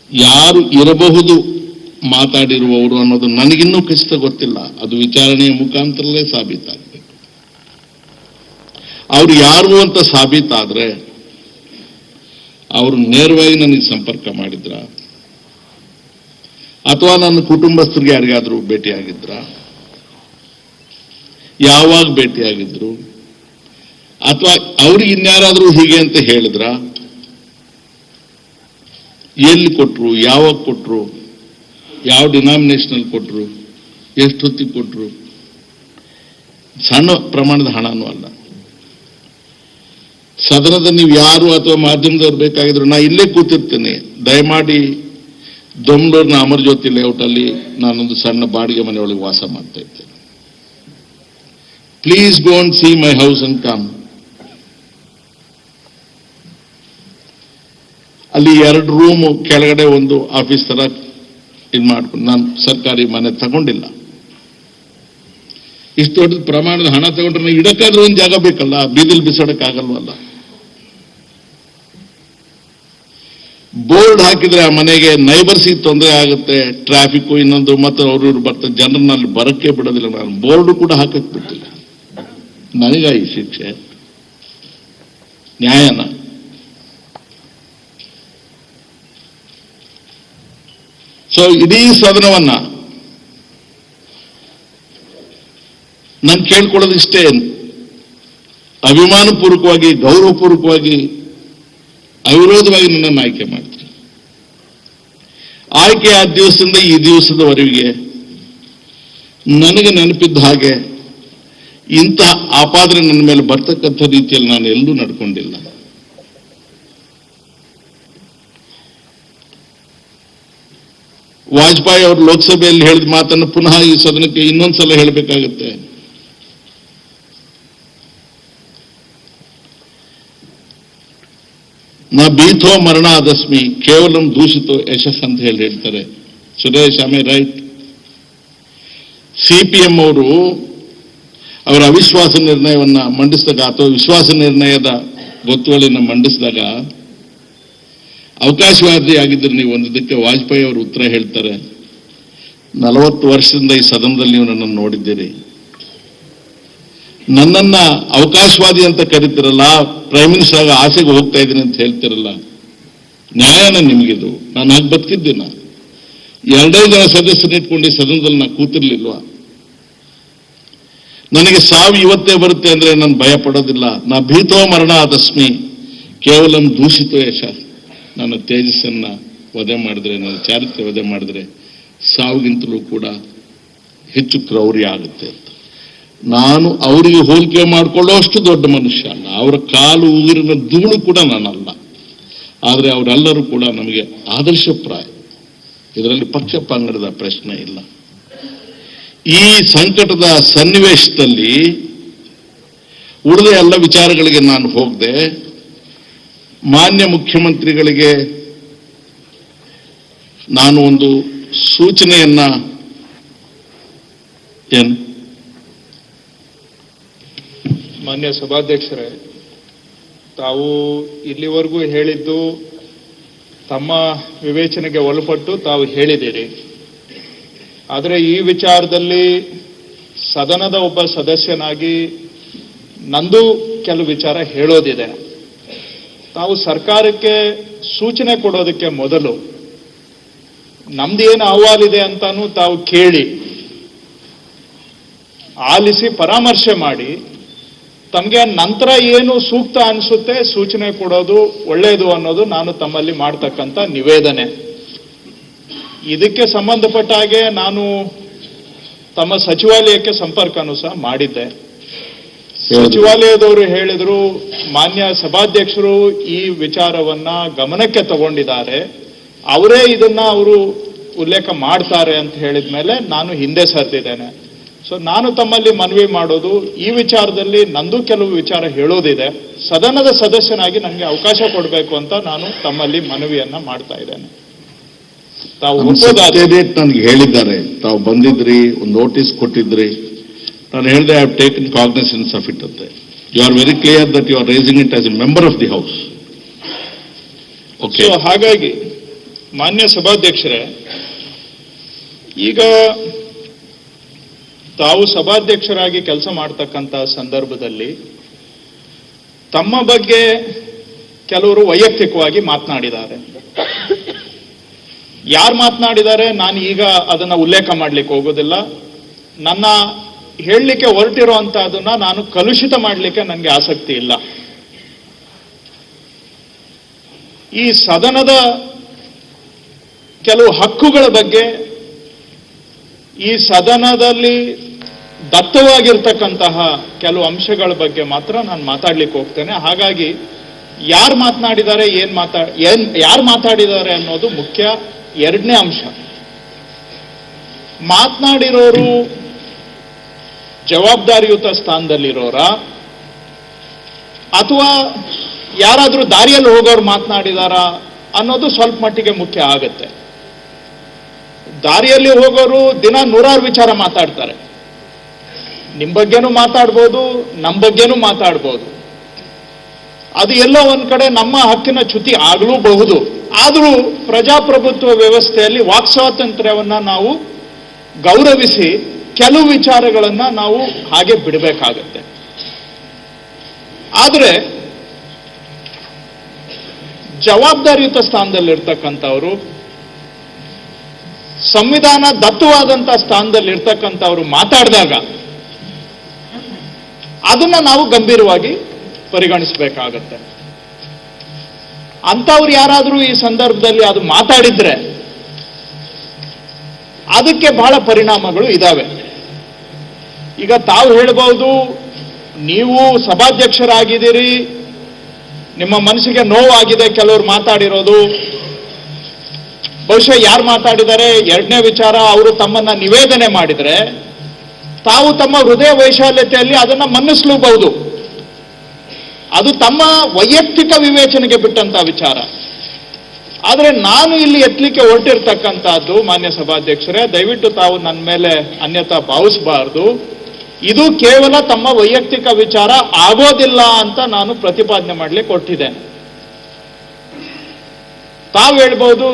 ಯಾರು ಇರಬಹುದು ಮಾತಾಡಿರುವವರು ಅನ್ನೋದು ನನಗಿನ್ನೂ ಖಚಿತ ಗೊತ್ತಿಲ್ಲ. ಅದು ವಿಚಾರಣೆಯ ಮುಖಾಂತರಲೇ ಸಾಬೀತಾಗಬೇಕು. ಅವ್ರು ಯಾರು ಅಂತ ಸಾಬೀತಾದ್ರೆ ಅವರು ನೇರವಾಗಿ ನನಗೆ ಸಂಪರ್ಕ ಮಾಡಿದ್ರ ಅಥವಾ ನನ್ನ ಕುಟುಂಬಸ್ಥರಿಗೆ ಯಾರಿಗಾದ್ರೂ ಭೇಟಿಯಾಗಿದ್ರ, ಯಾವಾಗ ಭೇಟಿಯಾಗಿದ್ರು, ಅಥವಾ ಅವ್ರಿಗೆ ಇನ್ಯಾರಾದ್ರೂ ಹೀಗೆ ಅಂತ ಹೇಳಿದ್ರ, ಎಲ್ಲಿ ಕೊಟ್ರು, ಯಾವಾಗ ಕೊಟ್ರು, ಯಾವ ಡಿನಾಮಿನೇಷನ್ ಕೊಟ್ರು, ಎಷ್ಟು ಹೊತ್ತಿಗೆ ಕೊಟ್ರು. ಸಣ್ಣ ಪ್ರಮಾಣದ ಹಣನೂ ಅಲ್ಲ. ಸದನದ ನೀವು ಯಾರು ಅಥವಾ ಮಾಧ್ಯಮದವ್ರು ಬೇಕಾಗಿದ್ರು ನಾ ಇಲ್ಲೇ ಕೂತಿರ್ತೇನೆ. ದಯಮಾಡಿ ದೊಮ್ಲೂರಿನ ಅಮರಜ್ಯೋತಿ ಲೇಔಟ್ ಅಲ್ಲಿ ನಾನೊಂದು ಸಣ್ಣ ಬಾಡಿಗೆ ಮನೆಯೊಳಗೆ ವಾಸ ಮಾಡ್ತಾ ಇದ್ದೇನೆ. Please go and see my house and come. ಅಲ್ಲಿ 2 ರೂಮ್ ಕೆಳಗಡೆ ಒಂದು ಆಫೀಸ್ ತರ ಇದು ಮಾಡ್ಕೊಂಡು ನಾನು ಸರ್ಕಾರಿ ಮನೆ ತಗೊಂಡಿಲ್ಲ. ಇಷ್ಟು ದೊಡ್ಡ ಪ್ರಮಾಣದ ಹಣ ತಗೊಂಡ್ರೆ ಇಡಕ್ಕಾದ್ರೂ ಒಂದು ಜಾಗ ಬೇಕಲ್ಲ, ಬೀದಿಲ್ ಬಿಸಾಡಕ್ಕಾಗಲ್ವಲ್ಲ. ಬೋರ್ಡ್ ಹಾಕಿದ್ರೆ ಆ ಮನೆಗೆ ನೈಬರ್ಸಿಗೆ ತೊಂದರೆ ಆಗುತ್ತೆ, ಟ್ರಾಫಿಕ್ ಇನ್ನೊಂದು ಮತ್ತು ಅವ್ರು ಬರ್ತಾರೆ, ಜನರನ್ನ ಅಲ್ಲಿ ಬರಕ್ಕೆ ಬಿಡೋದಿಲ್ಲ. ನಾನು ಬೋರ್ಡ್ ಕೂಡ ಹಾಕಕ್ ಬಿಟ್ಟಿಲ್ಲ. ನನಗ ಈ ಶಿಕ್ಷೆ ನ್ಯಾಯನ? ಸೊ ಇಡೀ ಸದನವನ್ನ ನಾನು ಕೇಳ್ಕೊಳ್ಳೋದಿಷ್ಟೇ, ಅಭಿಮಾನಪೂರ್ವಕವಾಗಿ ಗೌರವಪೂರ್ವಕವಾಗಿ ಅವಿರೋಧವಾಗಿ ನನ್ನನ್ನು ಆಯ್ಕೆ ಮಾಡ್ತೀನಿ. ಆಯ್ಕೆ ಆ ದಿವಸದಿಂದ ಈ ದಿವಸದವರೆಗೆ ನನಗೆ ನೆನಪಿದ್ದ ಹಾಗೆ ಇಂಥ ಆಪಾದನೆ ನನ್ನ ಮೇಲೆ ಬರ್ತಕ್ಕಂಥ ರೀತಿಯಲ್ಲಿ ನಾನು ಎಲ್ಲೂ ನಡ್ಕೊಂಡಿಲ್ಲ. ವಾಜಪೇಯಿ ಅವರು ಲೋಕಸಭೆಯಲ್ಲಿ ಹೇಳಿದ ಮಾತನ್ನು ಪುನಃ ಈ ಸದನಕ್ಕೆ ಇನ್ನೊಂದ್ಸಲ ಹೇಳಬೇಕಾಗುತ್ತೆ. ನಾ ಬೀಥೋ ಮರಣ ಆದಸ್ಮಿ ಕೇವಲಂ ದೂಷಿತೋ ಯಶಸ್ ಅಂತ ಹೇಳ್ತಾರೆ. ಸುರೇಶ್ ಆಮೆ ರೈಟ್? ಸಿಪಿಎಂ ಅವರು ಅವರ ಅವಿಶ್ವಾಸ ನಿರ್ಣಯವನ್ನ ಮಂಡಿಸಿದಾಗ ಅಥವಾ ವಿಶ್ವಾಸ ನಿರ್ಣಯದ ಗೊತ್ತುವಳಿನ ಮಂಡಿಸಿದಾಗ ಅವಕಾಶವಾದಿ ಆಗಿದ್ರೆ ನೀವು ಒಂದಕ್ಕೆ ವಾಜಪೇಯಿ ಅವರು ಉತ್ತರ ಹೇಳ್ತಾರೆ, 40 ವರ್ಷದಿಂದ ಈ ಸದನದಲ್ಲಿ ನೀವು ನನ್ನನ್ನು ನೋಡಿದ್ದೀರಿ, ನನ್ನನ್ನ ಅವಕಾಶವಾದಿ ಅಂತ ಕರಿತಿರಲ್ಲ, ಪ್ರೈಮ್ ಮಿನಿಸ್ಟರ್ ಆಗ ಆಸೆಗೆ ಹೋಗ್ತಾ ಇದ್ದೀನಿ ಅಂತ ಹೇಳ್ತಿರಲ್ಲ, ನ್ಯಾಯನ ನಿಮಗಿದು? ನಾನು ಹಾಗೆ ಬದುಕಿದ್ದೀನ? 2 ಜನ ಸದಸ್ಯರನ್ನ ಇಟ್ಕೊಂಡು ಸದನದಲ್ಲಿ ನಾ ಕೂತಿರ್ಲಿಲ್ವಾ? ನನಗೆ ಸಾವು ಇವತ್ತೇ ಬರುತ್ತೆ ಅಂದ್ರೆ ನಾನು ಭಯ ಪಡೋದಿಲ್ಲ. ನಾ ಭೀತೋ ಮರಣ ಆದಸ್ಮಿ ಕೇವಲಂ ದೂಷಿತೋ ಯಶ. ನನ್ನ ತೇಜಸ್ಸನ್ನ ವಧೆ ಮಾಡಿದ್ರೆ, ನನ್ನ ಚಾರಿತ್ರ್ಯ ವಧೆ ಮಾಡಿದ್ರೆ ಸಾವಿಗಿಂತಲೂ ಕೂಡ ಹೆಚ್ಚು ಕ್ರೌರ್ಯ ಆಗುತ್ತೆ ಅಂತ. ನಾನು ಅವರಿಗೆ ಹೋಲಿಕೆ ಮಾಡಿಕೊಳ್ಳುವಷ್ಟು ದೊಡ್ಡ ಮನುಷ್ಯ ಅಲ್ಲ, ಅವರ ಕಾಲು ಉಗುರಿನ ಧೂಳು ಕೂಡ ನಾನಲ್ಲ. ಆದರೆ ಅವರೆಲ್ಲರೂ ಕೂಡ ನಮಗೆ ಆದರ್ಶಪ್ರಾಯ. ಇದರಲ್ಲಿ ಪಕ್ಷ ಪಂಗಡದ ಪ್ರಶ್ನೆ ಇಲ್ಲ. ಈ ಸಂಕಟದ ಸನ್ನಿವೇಶದಲ್ಲಿ ಉಳಿದ ಎಲ್ಲ ವಿಚಾರಗಳಿಗೆ ನಾನು ಹೋಗದೆ ಮಾನ್ಯ ಮುಖ್ಯಮಂತ್ರಿಗಳಿಗೆ ನಾನು ಒಂದು ಸೂಚನೆಯನ್ನ ಮಾನ್ಯ ಸಭಾಧ್ಯಕ್ಷರೇ, ತಾವು ಇಲ್ಲಿವರೆಗೂ ಹೇಳಿದ್ದು ತಮ್ಮ ವಿವೇಚನೆಗೆ ಒಳಪಟ್ಟು ತಾವು ಹೇಳಿದ್ದೀರಿ. ಆದರೆ ಈ ವಿಚಾರದಲ್ಲಿ ಸದನದ ಒಬ್ಬ ಸದಸ್ಯನಾಗಿ ನಂದು ಕೆಲವು ವಿಚಾರ ಹೇಳೋದಿದೆ. ತಾವು ಸರ್ಕಾರಕ್ಕೆ ಸೂಚನೆ ಕೊಡೋದಕ್ಕೆ ಮೊದಲು ನಮ್ದೇನು ಅಹವಾಲಿದೆ ಅಂತಾನು ತಾವು ಕೇಳಿ ಆಲಿಸಿ ಪರಾಮರ್ಶೆ ಮಾಡಿ ತಮಗೆ ನಂತರ ಏನು ಸೂಕ್ತ ಅನಿಸುತ್ತೆ ಸೂಚನೆ ಕೊಡೋದು ಒಳ್ಳೆಯದು ಅನ್ನೋದು ನಾನು ತಮ್ಮಲ್ಲಿ ಮಾಡ್ತಕ್ಕಂಥ ನಿವೇದನೆ. ಇದಕ್ಕೆ ಸಂಬಂಧಪಟ್ಟ ಹಾಗೆ ನಾನು ತಮ್ಮ ಸಚಿವಾಲಯಕ್ಕೆ ಸಂಪರ್ಕನೂ ಸಹ ಮಾಡಿದ್ದೆ. ಸಚಿವಾಲಯದವರು ಹೇಳಿದ್ರು, ಮಾನ್ಯ ಸಭಾಧ್ಯಕ್ಷರು ಈ ವಿಚಾರವನ್ನ ಗಮನಕ್ಕೆ ತಗೊಂಡಿದ್ದಾರೆ, ಅವರೇ ಇದನ್ನ ಅವರು ಉಲ್ಲೇಖ ಮಾಡ್ತಾರೆ ಅಂತ ಹೇಳಿದ ಮೇಲೆ ನಾನು ಹಿಂದೆ ಸರಿದಿದ್ದೇನೆ. ಸೊ ನಾನು ತಮ್ಮಲ್ಲಿ ಮನವಿ ಮಾಡೋದು, ಈ ವಿಚಾರದಲ್ಲಿ ನಂದು ಕೆಲವು ವಿಚಾರ ಹೇಳೋದಿದೆ, ಸದನದ ಸದಸ್ಯನಾಗಿ ನನಗೆ ಅವಕಾಶ ಕೊಡಬೇಕು ಅಂತ ನಾನು ತಮ್ಮಲ್ಲಿ ಮನವಿಯನ್ನ ಮಾಡ್ತಾ ಇದ್ದೇನೆ. ತಾವು ನನಗೆ ಹೇಳಿದ್ದಾರೆ, ತಾವು ಬಂದಿದ್ರಿ, ಒಂದು ನೋಟಿಸ್ ಕೊಟ್ಟಿದ್ರಿ, ನಾನು ಹೇಳಿದೆ I have taken cognizance of it ಅಂತೆ. You are very clear that you are raising it as a member of the house. Okay, ಹಾಗಾಗಿ ಮಾನ್ಯ ಸಭಾಧ್ಯಕ್ಷರೇ, ಈಗ ತಾವು ಸಭಾಧ್ಯಕ್ಷರಾಗಿ ಕೆಲಸ ಮಾಡ್ತಕ್ಕಂಥ ಸಂದರ್ಭದಲ್ಲಿ ತಮ್ಮ ಬಗ್ಗೆ ಕೆಲವರು ವೈಯಕ್ತಿಕವಾಗಿ ಮಾತನಾಡಿದ್ದಾರೆ. ಯಾರು ಮಾತನಾಡಿದ್ದಾರೆ ನಾನು ಈಗ ಅದನ್ನ ಉಲ್ಲೇಖ ಮಾಡ್ಲಿಕ್ಕೆ ಹೋಗೋದಿಲ್ಲ. ನನ್ನ ಹೇಳಲಿಕ್ಕೆ ಹೊರಟಿರುವಂತಹದನ್ನ ನಾನು ಕಲುಷಿತ ಮಾಡಲಿಕ್ಕೆ ನನಗೆ ಆಸಕ್ತಿ ಇಲ್ಲ. ಈ ಸದನದ ಕೆಲವು ಹಕ್ಕುಗಳ ಬಗ್ಗೆ, ಈ ಸದನದಲ್ಲಿ ದತ್ತವಾಗಿರ್ತಕ್ಕಂತಹ ಕೆಲವು ಅಂಶಗಳ ಬಗ್ಗೆ ಮಾತ್ರ ನಾನು ಮಾತಾಡ್ಲಿಕ್ಕೆ ಹೋಗ್ತೇನೆ. ಹಾಗಾಗಿ ಯಾರು ಮಾತನಾಡಿದ್ದಾರೆ, ಯಾರು ಮಾತಾಡಿದ್ದಾರೆ ಅನ್ನೋದು ಮುಖ್ಯ. ಎರಡನೇ ಅಂಶ, ಮಾತನಾಡಿರೋರು ಜವಾಬ್ದಾರಿಯುತ ಸ್ಥಾನದಲ್ಲಿರೋರ ಅಥವಾ ಯಾರಾದ್ರೂ ದಾರಿಯಲ್ಲಿ ಹೋಗೋರು ಮಾತನಾಡಿದಾರ ಅನ್ನೋದು ಸ್ವಲ್ಪ ಮಟ್ಟಿಗೆ ಮುಖ್ಯ ಆಗುತ್ತೆ. ದಾರಿಯಲ್ಲಿ ಹೋಗೋರು ದಿನ ನೂರಾರು ವಿಚಾರ ಮಾತಾಡ್ತಾರೆ. ನಿಮ್ ಬಗ್ಗೆನೂ ಮಾತಾಡ್ಬೋದು, ನಮ್ಮ ಬಗ್ಗೆನೂ ಮಾತಾಡ್ಬೋದು. ಅದು ಎಲ್ಲೋ ಒಂದ್ ಕಡೆ ನಮ್ಮ ಹಕ್ಕಿನ ಚ್ಯುತಿ ಆಗಲೂಬಹುದು. ಆದರೂ ಪ್ರಜಾಪ್ರಭುತ್ವ ವ್ಯವಸ್ಥೆಯಲ್ಲಿ ವಾಕ್ ಸ್ವಾತಂತ್ರ್ಯವನ್ನ ನಾವು ಗೌರವಿಸಿ ಕೆಲವು ವಿಚಾರಗಳನ್ನ ನಾವು ಹಾಗೆ ಬಿಡಬೇಕಾಗತ್ತೆ. ಆದರೆ ಜವಾಬ್ದಾರಿಯುತ ಸ್ಥಾನದಲ್ಲಿರ್ತಕ್ಕಂಥವ್ರು, ಸಂವಿಧಾನ ದತ್ತವಾದಂತಹ ಸ್ಥಾನದಲ್ಲಿರ್ತಕ್ಕಂಥವ್ರು ಮಾತಾಡಿದಾಗ ಅದನ್ನ ನಾವು ಗಂಭೀರವಾಗಿ ಪರಿಗಣಿಸಬೇಕಾಗತ್ತೆ. ಅಂಥವ್ರು ಯಾರಾದರೂ ಈ ಸಂದರ್ಭದಲ್ಲಿ ಅದು ಮಾತಾಡಿದ್ರೆ ಅದಕ್ಕೆ ಬಹಳ ಪರಿಣಾಮಗಳು ಇದಾವೆ. ಈಗ ತಾವು ಹೇಳ್ಬಹುದು, ನೀವು ಸಭಾಧ್ಯಕ್ಷರಾಗಿದ್ದೀರಿ, ನಿಮ್ಮ ಮನಸ್ಸಿಗೆ ನೋವಾಗಿದೆ ಕೆಲವರು ಮಾತಾಡಿರೋದು. ಬಹುಶಃ ಯಾರು ಮಾತಾಡಿದ್ದಾರೆ, ಎರಡನೇ ವಿಚಾರ, ಅವರು ತಮ್ಮನ್ನ ನಿವೇದನೆ ಮಾಡಿದ್ರೆ ತಾವು ತಮ್ಮ ಹೃದಯ ವೈಶಾಲ್ಯತೆಯಲ್ಲಿ ಅದನ್ನ ಮನ್ನಿಸಲೂಬಹುದು. ಅದು ತಮ್ಮ ವೈಯಕ್ತಿಕ ವಿವೇಚನೆಗೆ ಬಿಟ್ಟಂತ ವಿಚಾರ. ಆದರೆ ನಾನು ಇಲ್ಲಿ ಎತ್ತಲಿಕ್ಕೆ ಹೊರಟಿರ್ತಕ್ಕಂಥದ್ದು, ಮಾನ್ಯ ಸಭಾಧ್ಯಕ್ಷರೇ, ದಯವಿಟ್ಟು ತಾವು ನನ್ನ ಮೇಲೆ ಅನ್ಯತಾ ಭಾವಿಸಬಾರದು. ಇದು ಕೇವಲ ತಮ್ಮ ವೈಯಕ್ತಿಕ ವಿಚಾರ ಆಗೋದಿಲ್ಲ ಅಂತ ನಾನು ಪ್ರತಿಪಾದನೆ ಮಾಡಲಿಕ್ಕೆ ಹೊರಟಿದ್ದೇನೆ. ತಾವು ಹೇಳ್ಬೋದು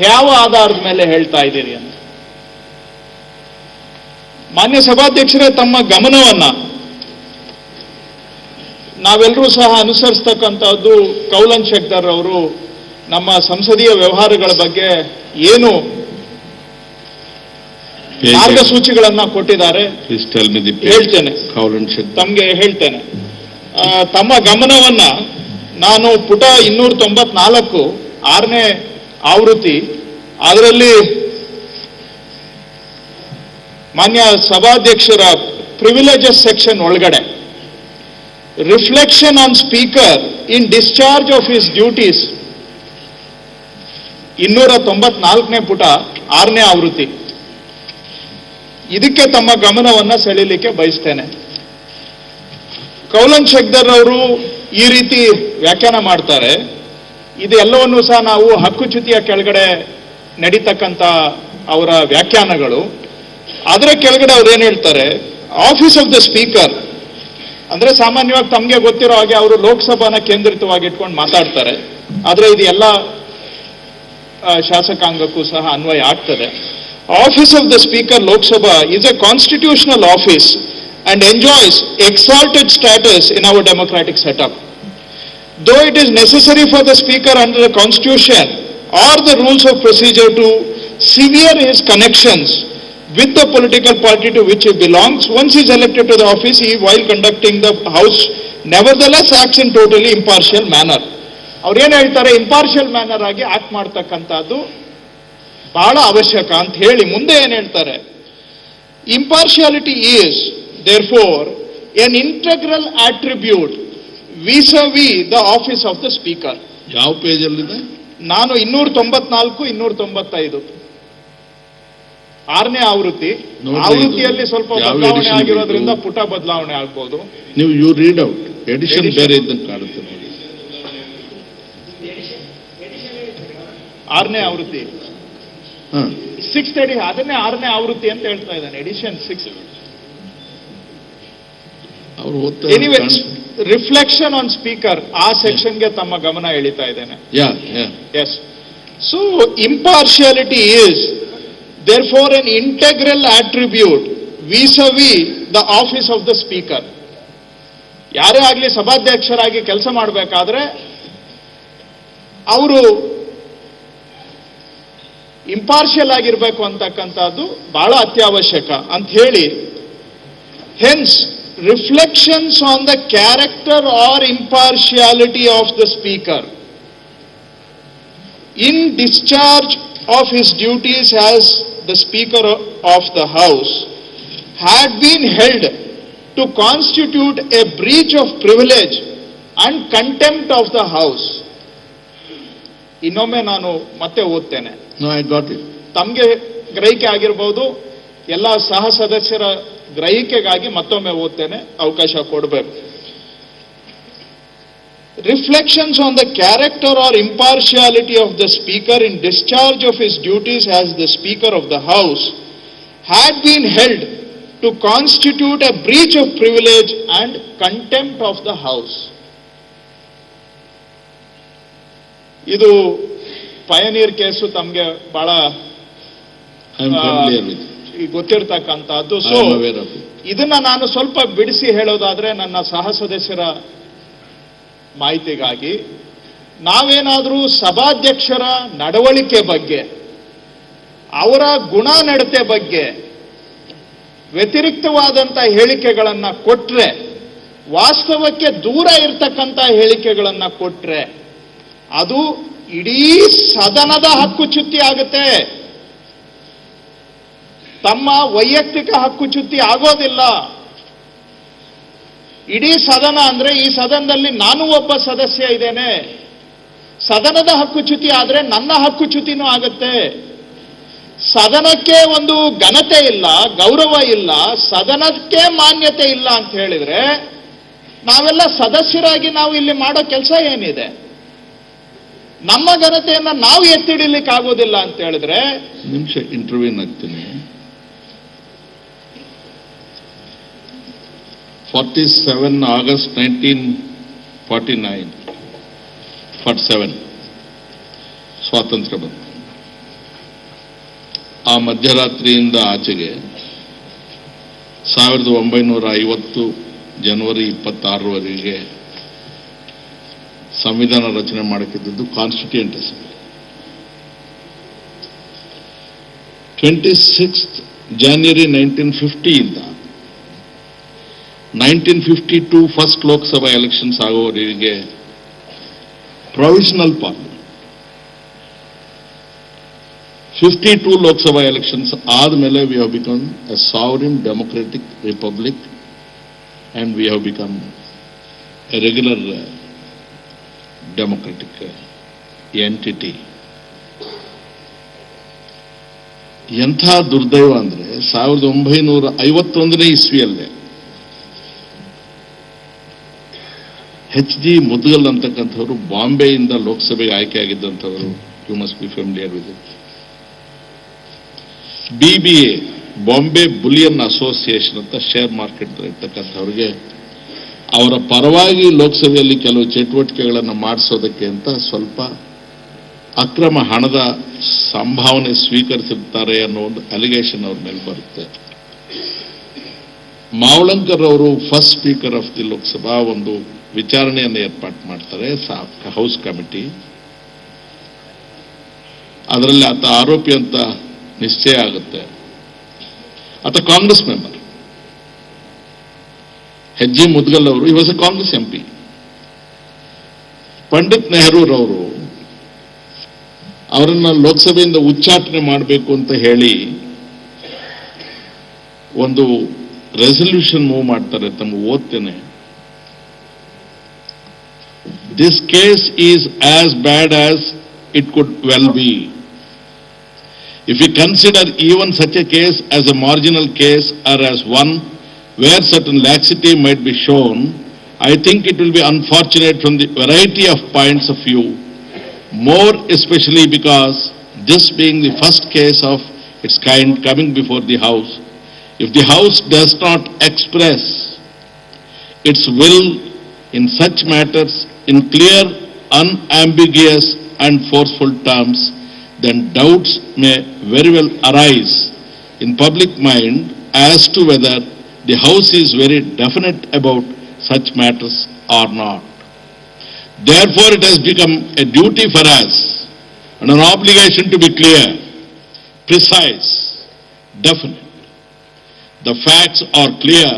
ಯಾವ ಆಧಾರದ ಮೇಲೆ ಹೇಳ್ತಾ ಇದ್ದೀರಿ ಅಂತ. ಮಾನ್ಯ ಸಭಾಧ್ಯಕ್ಷರೇ, ತಮ್ಮ ಗಮನವನ್ನ ನಾವೆಲ್ಲರೂ ಸಹ ಅನುಸರಿಸ್ತಕ್ಕಂಥದ್ದು, ಕೌಲನ್ ಶೆಕ್ದರ್ ಅವರು ನಮ್ಮ ಸಂಸದೀಯ ವ್ಯವಹಾರಗಳ ಬಗ್ಗೆ ಏನು ಮಾರ್ಗಸೂಚಿಗಳನ್ನ ಕೊಟ್ಟಿದ್ದಾರೆ ಹೇಳ್ತೇನೆ, ತಮಗೆ ಹೇಳ್ತೇನೆ. ತಮ್ಮ ಗಮನವನ್ನ ನಾನು ಪುಟ 294 6ನೇ ಆವೃತ್ತಿ, ಅದರಲ್ಲಿ ಮಾನ್ಯ ಸಭಾಧ್ಯಕ್ಷರ ಪ್ರಿವಿಲೇಜಸ್ ಸೆಕ್ಷನ್ ಒಳಗಡೆ reflection on speaker in discharge of his duties 294ನೇ ಪುಟ 6ನೇ ಆವೃತ್ತಿ, ಇದಕ್ಕೆ ತಮ್ಮ ಗಮನವನ್ನ ಸೆಳೆಯಲಿಕ್ಕೆ ಬಯಸ್ತೇನೆ. ಕೌಲನ್ ಶೆಕ್ದರ್ ಅವರು ಈ ರೀತಿ ವ್ಯಾಖ್ಯಾನ ಮಾಡ್ತಾರೆ. ಇದು ಎಲ್ಲವನ್ನೂ ಸಹ ನಾವು ಹಕ್ಕುಚ್ಯುತಿಯ ಕೆಳಗಡೆ ನಡೀತಕ್ಕಂಥ ಅವರ ವ್ಯಾಖ್ಯಾನಗಳು. ಅದರ ಕೆಳಗಡೆ ಅವ್ರು ಏನ್ ಹೇಳ್ತಾರೆ, ಆಫೀಸ್ ಆಫ್ ದ ಸ್ಪೀಕರ್ ಅಂದ್ರೆ ಸಾಮಾನ್ಯವಾಗಿ ತಮಗೆ ಗೊತ್ತಿರೋ ಹಾಗೆ ಅವರು ಲೋಕಸಭಾನ ಕೇಂದ್ರಿತವಾಗಿ ಇಟ್ಕೊಂಡು ಮಾತಾಡ್ತಾರೆ. ಆದ್ರೆ ಇದು ಎಲ್ಲ ಶಾಸಕಾಂಗಕ್ಕೂ ಸಹ ಅನ್ವಯ ಆಗ್ತದೆ. Office of the speaker Lok Sabha is a constitutional office and enjoys exalted status in our democratic setup. Though it is necessary for the speaker under the constitution or the rules of procedure to sever his connections with the political party to which he belongs. Once he is elected to the office, he, while conducting the House, nevertheless acts in totally impartial manner. ಅವ್ರು ಏನ್ ಹೇಳ್ತಾರೆ, impartial manner ಆಗಿ act ಮಾಡ್ತಕ್ಕಂಥದ್ದು ಬಹಳ ಅವಶ್ಯಕ ಅಂತ ಹೇಳಿ ಮುಂದೆ ಏನ್ ಹೇಳ್ತಾರೆ, impartiality is therefore an integral attribute vis-a-vis the office of the speaker. ಯಾವ ಪೇಜ್ ಅಲ್ಲಿದೆ? ನಾನು 294, 295 6ನೇ ಆವೃತ್ತಿ. ಆವೃತ್ತಿಯಲ್ಲಿ ಸ್ವಲ್ಪ ಬದಲಾವಣೆ ಆಗಿರೋದ್ರಿಂದ ಪುಟ ಬದಲಾವಣೆ ಆಗ್ಬೋದು. ನೀವು ಯು ರೀಡ್ ಔಟ್, ಎಡಿಷನ್ ಬೇರೆ ಇದ್ದಂಗೆ ಕಾಣುತ್ತೆ ನೋಡಿ. 6ನೇ ಆವೃತ್ತಿ 630, ಅದನ್ನೇ 6ನೇ ಆವೃತ್ತಿ ಅಂತ ಹೇಳ್ತಾ ಇದ್ದಾನೆ, edition 6. Anyway, reflection on speaker ಆ ಸೆಕ್ಷನ್ಗೆ ತಮ್ಮ ಗಮನ ಎಳಿತಾ ಇದ್ದೇನೆ. Yes. So impartiality is therefore an integral attribute vis-a-vis the office of the speaker. ಯಾರೇ ಆಗಲಿ ಸಭಾಧ್ಯಕ್ಷರಾಗಿ ಕೆಲಸ ಮಾಡಬೇಕಾದ್ರೆ ಅವರು ಇಂಪಾರ್ಷಿಯಲ್ ಆಗಿರಬೇಕು ಅಂತಕ್ಕಂಥದ್ದು ಬಹಳ ಅತ್ಯವಶ್ಯಕ ಅಂತ ಹೇಳಿ, hence reflections on the character or impartiality of the speaker in discharge of his duties as the Speaker of the House had been held to constitute a breach of privilege and contempt of the House. ಇನ್ನೊಮ್ಮೆ ನಾನು ಮತ್ತೆ ಓದ್ತೇನೆ. ತಮಗೆ ಗ್ರಹಿಕೆ ಆಗಿರಬಹುದು, ಎಲ್ಲ ಸಹ ಸದಸ್ಯರ ಗ್ರಹಿಕೆಗಾಗಿ ಮತ್ತೊಮ್ಮೆ ಓದ್ತೇನೆ, ಅವಕಾಶ ಕೊಡಬೇಕು. Reflections on the character or impartiality of the Speaker in discharge of his duties as the Speaker of the House had been held to constitute a breach of privilege and contempt of the House. ಇದು ಪಯನೀರ್ case ತಮಗೆ ಬಹಳ ಗೊತ್ತಿರ್ತಕ್ಕಂಥದ್ದು. So ಇದನ್ನ ನಾನು ಸ್ವಲ್ಪ ಬಿಡಿಸಿ ಹೇಳೋದಾದ್ರೆ, ನನ್ನ ಸಹ ಸದಸ್ಯರ ಮಾಹಿತಿಗಾಗಿ, ನಾವೇನಾದರೂ ಸಭಾಧ್ಯಕ್ಷರ ನಡವಳಿಕೆ ಬಗ್ಗೆ, ಅವರ ಗುಣ ನಡತೆ ಬಗ್ಗೆ ವ್ಯತಿರಿಕ್ತವಾದಂಥ ಹೇಳಿಕೆಗಳನ್ನ ಕೊಟ್ರೆ, ವಾಸ್ತವಕ್ಕೆ ದೂರ ಇರ್ತಕ್ಕಂಥ ಹೇಳಿಕೆಗಳನ್ನ ಕೊಟ್ರೆ, ಅದು ಇಡೀ ಸದನದ ಹಕ್ಕುಚ್ಯುತಿ ಆಗುತ್ತೆ. ತಮ್ಮ ವೈಯಕ್ತಿಕ ಹಕ್ಕುಚ್ಯುತಿ ಆಗೋದಿಲ್ಲ. ಇಡೀ ಸದನ ಅಂದ್ರೆ ಈ ಸದನದಲ್ಲಿ ನಾನು ಒಬ್ಬ ಸದಸ್ಯ ಇದ್ದೇನೆ. ಸದನದ ಹಕ್ಕುಚ್ಯುತಿ ಆದ್ರೆ ನನ್ನ ಹಕ್ಕುಚ್ಯುತಿನೂ ಆಗುತ್ತೆ. ಸದನಕ್ಕೆ ಒಂದು ಘನತೆ ಇಲ್ಲ, ಗೌರವ ಇಲ್ಲ, ಸದನಕ್ಕೆ ಮಾನ್ಯತೆ ಇಲ್ಲ ಅಂತ ಹೇಳಿದ್ರೆ ನಾವೆಲ್ಲ ಸದಸ್ಯರಾಗಿ ನಾವು ಇಲ್ಲಿ ಮಾಡೋ ಕೆಲಸ ಏನಿದೆ? ನಮ್ಮ ಘನತೆಯನ್ನ ನಾವು ಎತ್ತಿಡಿಲಿಕ್ಕೆ ಆಗೋದಿಲ್ಲ ಅಂತ ಹೇಳಿದ್ರೆ, ನಿಮಿಷ ಇಂಟರ್ವ್ಯೂನ್ ಆಗ್ತೀನಿ. 47 August 1949, 47 ಸ್ವಾತಂತ್ರ್ಯ ಬಂತು. ಆ ಮಧ್ಯರಾತ್ರಿಯಿಂದ ಆಚೆಗೆ 1950 ಜನವರಿ 26ರವರೆಗೆ ಸಂವಿಧಾನ ರಚನೆ ಮಾಡಕ್ಕಿದ್ದು ಕಾನ್ಸ್ಟಿಟ್ಯೂಯೆಂಟ್ ಅಸೆಂಬ್ಲಿ. 26 January 1950 ಇಂದ 1952 ಫಸ್ಟ್ ಲೋಕಸಭಾ ಎಲೆಕ್ಷನ್ಸ್ ಆಗುವವರೆಗೆ ಪ್ರೊವಿಷನಲ್ ಪಾರ್ಲಿಮೆಂಟ್. 52 ಲೋಕಸಭಾ ಎಲೆಕ್ಷನ್ಸ್ ಆದಮೇಲೆ we have become A sovereign democratic republic and we have become A regular democratic entity. ಎಂಥ ದುರ್ದೈವ ಅಂದ್ರೆ 1951ನೇ ಇಸ್ವಿಯಲ್ಲೇ ಎಚ್.ಜಿ. ಮುದ್ಗಲ್ ಅಂತಕ್ಕಂಥವ್ರು ಬಾಂಬೆಯಿಂದ ಲೋಕಸಭೆಗೆ ಆಯ್ಕೆಯಾಗಿದ್ದಂಥವರು. You must be familiar with it. BBA, Bombay bullion association ಅಂತ ಶೇರ್ ಮಾರ್ಕೆಟ್ ಇರ್ತಕ್ಕಂಥವ್ರಿಗೆ ಅವರ ಪರವಾಗಿ ಲೋಕಸಭೆಯಲ್ಲಿ ಕೆಲವು ಚಟುವಟಿಕೆಗಳನ್ನು ಮಾಡಿಸೋದಕ್ಕೆ ಅಂತ ಸ್ವಲ್ಪ ಅಕ್ರಮ ಹಣದ ಸಂಭಾವನೆ ಸ್ವೀಕರಿಸಿರ್ತಾರೆ ಅನ್ನೋ ಒಂದು ಅಲಿಗೇಷನ್ ಅವ್ರ ಮೇಲೆ ಬರುತ್ತೆ. ಮಾವಳಂಕರ್ ಅವರು first speaker of the Lok Sabha ಒಂದು ವಿಚಾರಣೆಯನ್ನು ಏರ್ಪಾಡು ಮಾಡ್ತಾರೆ, ಹೌಸ್ ಕಮಿಟಿ. ಅದರಲ್ಲಿ ಆತ ಆರೋಪಿ ಅಂತ ನಿಶ್ಚಯ ಆಗುತ್ತೆ. ಆತ ಕಾಂಗ್ರೆಸ್ ಮೆಂಬರ್ ಹೆಜ್ಜಿ ಮುದ್ಗಲ್ ಅವರು, ಈ was a Congress MP. Pandit ನೆಹರೂರವರು ಅವರನ್ನ ಲೋಕಸಭೆಯಿಂದ ಉಚ್ಚಾಟನೆ ಮಾಡಬೇಕು ಅಂತ ಹೇಳಿ ಒಂದು ರೆಸಲ್ಯೂಷನ್ ಮೂವ್ ಮಾಡ್ತಾರೆ. ತಮ್ಮ ಓದ್ತೇನೆ. This case is as bad as it could well be. If we consider even such a case as a marginal case or as one where certain laxity might be shown, I think it will be unfortunate from the variety of points of view, more especially because this being the first case of its kind coming before the House. If the House does not express its will in such matters in clear, unambiguous and forceful terms, then doubts may very well arise in public mind as to whether the House is very definite about such matters or not. Therefore, it has become a duty for us and an obligation to be clear, precise, definite. The facts are clear,